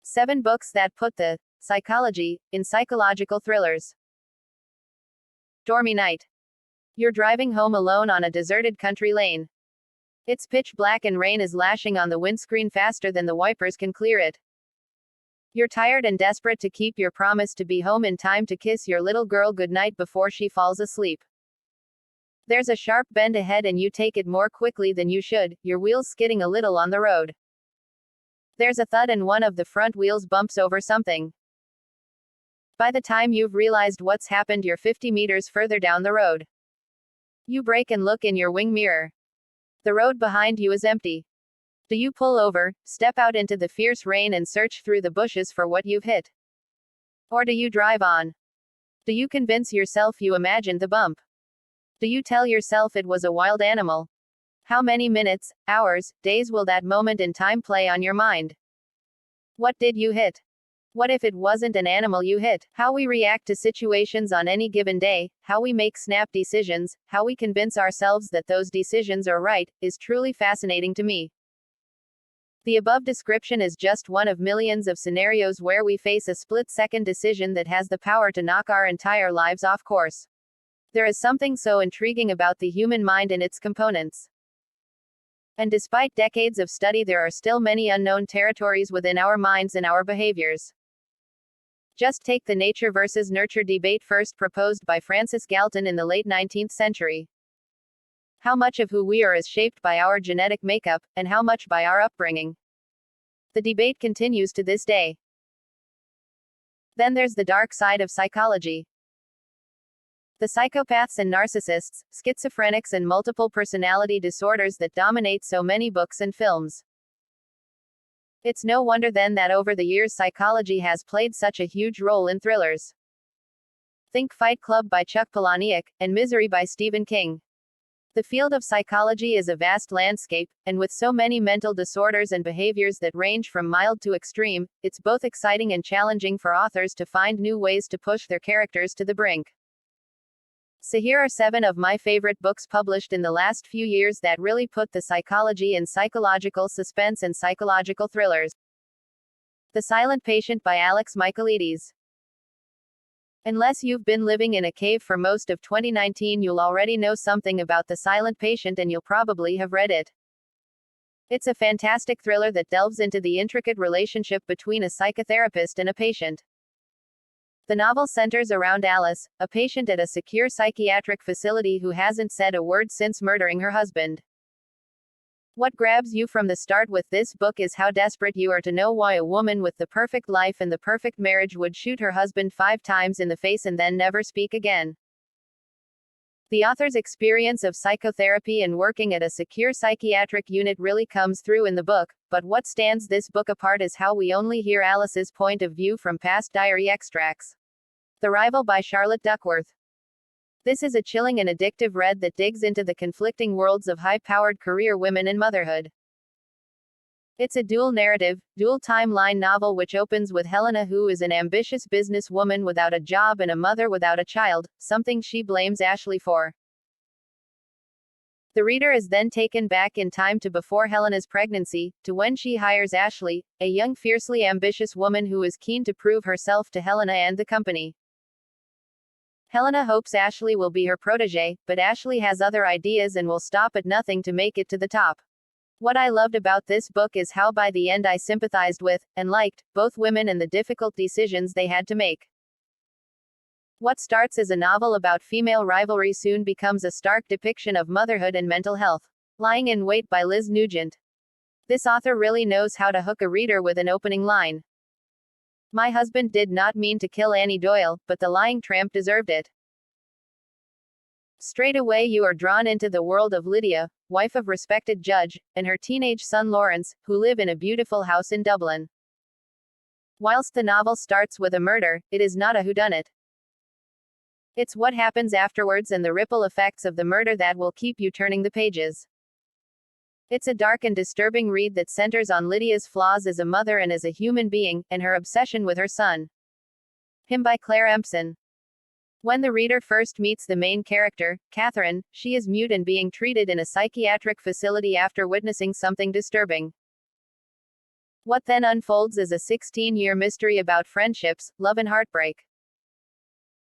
7 books that put the psychology in psychological thrillers. Stormy night. You're driving home alone on a deserted country lane. It's pitch black and rain is lashing on the windscreen faster than the wipers can clear it. You're tired and desperate to keep your promise to be home in time to kiss your little girl goodnight before she falls asleep. There's a sharp bend ahead and you take it more quickly than you should, your wheels skidding a little on the road. There's a thud and one of the front wheels bumps over something. By the time you've realized what's happened, you're 50 meters further down the road. You brake and look in your wing mirror. The road behind you is empty. Do you pull over, step out into the fierce rain and search through the bushes for what you've hit? Or do you drive on? Do you convince yourself you imagined the bump? Do you tell yourself it was a wild animal? How many minutes, hours, days will that moment in time play on your mind? What did you hit? What if it wasn't an animal you hit? How we react to situations on any given day, how we make snap decisions, how we convince ourselves that those decisions are right, is truly fascinating to me. The above description is just one of millions of scenarios where we face a split-second decision that has the power to knock our entire lives off course. There is something so intriguing about the human mind and its components. And despite decades of study, there are still many unknown territories within our minds and our behaviors. Just take the nature versus nurture debate first proposed by Francis Galton in the late 19th century. How much of who we are is shaped by our genetic makeup, and how much by our upbringing? The debate continues to this day. Then there's the dark side of psychology. The psychopaths and narcissists, schizophrenics and multiple personality disorders that dominate so many books and films. It's no wonder then that over the years psychology has played such a huge role in thrillers. Think Fight Club by Chuck Palahniuk, and Misery by Stephen King. The field of psychology is a vast landscape, and with so many mental disorders and behaviors that range from mild to extreme, it's both exciting and challenging for authors to find new ways to push their characters to the brink. So here are 7 of my favorite books published in the last few years that really put the psychology in psychological suspense and psychological thrillers. The Silent Patient by Alex Michaelides. Unless you've been living in a cave for most of 2019, you'll already know something about The Silent Patient and you'll probably have read it. It's a fantastic thriller that delves into the intricate relationship between a psychotherapist and a patient. The novel centers around Alice, a patient at a secure psychiatric facility who hasn't said a word since murdering her husband. What grabs you from the start with this book is how desperate you are to know why a woman with the perfect life and the perfect marriage would shoot her husband 5 times in the face and then never speak again. The author's experience of psychotherapy and working at a secure psychiatric unit really comes through in the book, but what stands this book apart is how we only hear Alice's point of view from past diary extracts. The Rival by Charlotte Duckworth. This is a chilling and addictive read that digs into the conflicting worlds of high-powered career women and motherhood. It's a dual-narrative, dual-timeline novel which opens with Helena, who is an ambitious businesswoman without a job and a mother without a child, something she blames Ashley for. The reader is then taken back in time to before Helena's pregnancy, to when she hires Ashley, a young fiercely ambitious woman who is keen to prove herself to Helena and the company. Helena hopes Ashley will be her protégé, but Ashley has other ideas and will stop at nothing to make it to the top. What I loved about this book is how by the end I sympathized with, and liked, both women and the difficult decisions they had to make. What starts as a novel about female rivalry soon becomes a stark depiction of motherhood and mental health. Lying in Wait by Liz Nugent. This author really knows how to hook a reader with an opening line. My husband did not mean to kill Annie Doyle, but the lying tramp deserved it. Straight away you are drawn into the world of Lydia, wife of respected judge, and her teenage son Lawrence, who live in a beautiful house in Dublin. Whilst the novel starts with a murder, it is not a whodunit. It's what happens afterwards and the ripple effects of the murder that will keep you turning the pages. It's a dark and disturbing read that centers on Lydia's flaws as a mother and as a human being, and her obsession with her son. Him by Claire Empson. When the reader first meets the main character, Catherine, she is mute and being treated in a psychiatric facility after witnessing something disturbing. What then unfolds is a 16-year mystery about friendships, love and heartbreak.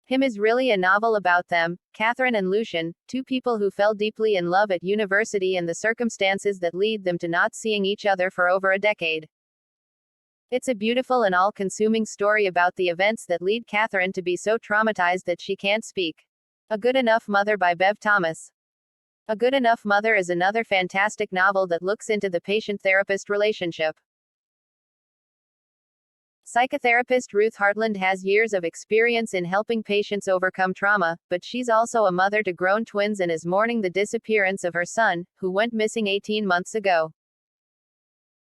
Him is really a novel about them, Catherine and Lucian, two people who fell deeply in love at university and the circumstances that lead them to not seeing each other for over a decade. It's a beautiful and all-consuming story about the events that lead Catherine to be so traumatized that she can't speak. A Good Enough Mother by Bev Thomas. A Good Enough Mother is another fantastic novel that looks into the patient-therapist relationship. Psychotherapist Ruth Hartland has years of experience in helping patients overcome trauma, but she's also a mother to grown twins and is mourning the disappearance of her son, who went missing 18 months ago.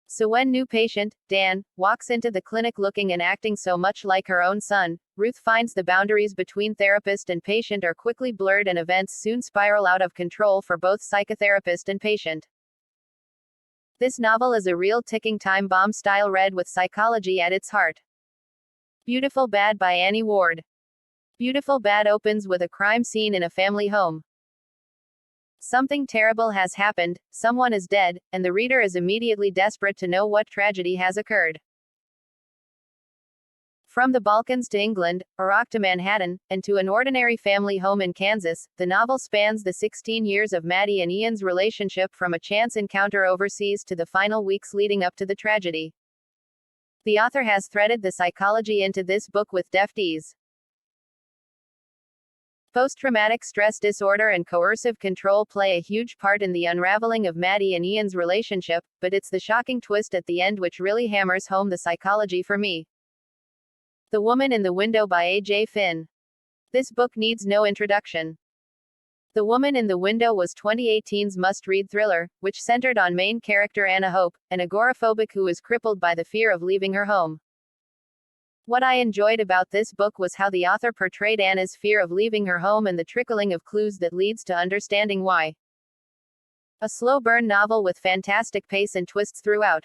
So when new patient, Dan, walks into the clinic looking and acting so much like her own son, Ruth finds the boundaries between therapist and patient are quickly blurred and events soon spiral out of control for both psychotherapist and patient. This novel is a real ticking time bomb style read with psychology at its heart. Beautiful Bad by Annie Ward. Beautiful Bad opens with a crime scene in a family home. Something terrible has happened, someone is dead, and the reader is immediately desperate to know what tragedy has occurred. From the Balkans to England, Iraq to Manhattan, and to an ordinary family home in Kansas, the novel spans the 16 years of Maddie and Ian's relationship from a chance encounter overseas to the final weeks leading up to the tragedy. The author has threaded the psychology into this book with deft ease. Post-traumatic stress disorder and coercive control play a huge part in the unraveling of Maddie and Ian's relationship, but it's the shocking twist at the end which really hammers home the psychology for me. The Woman in the Window by A.J. Finn. This book needs no introduction. The Woman in the Window was 2018's must-read thriller, which centered on main character Anna Hope, an agoraphobic who is crippled by the fear of leaving her home. What I enjoyed about this book was how the author portrayed Anna's fear of leaving her home and the trickling of clues that leads to understanding why. A slow burn novel with fantastic pace and twists throughout.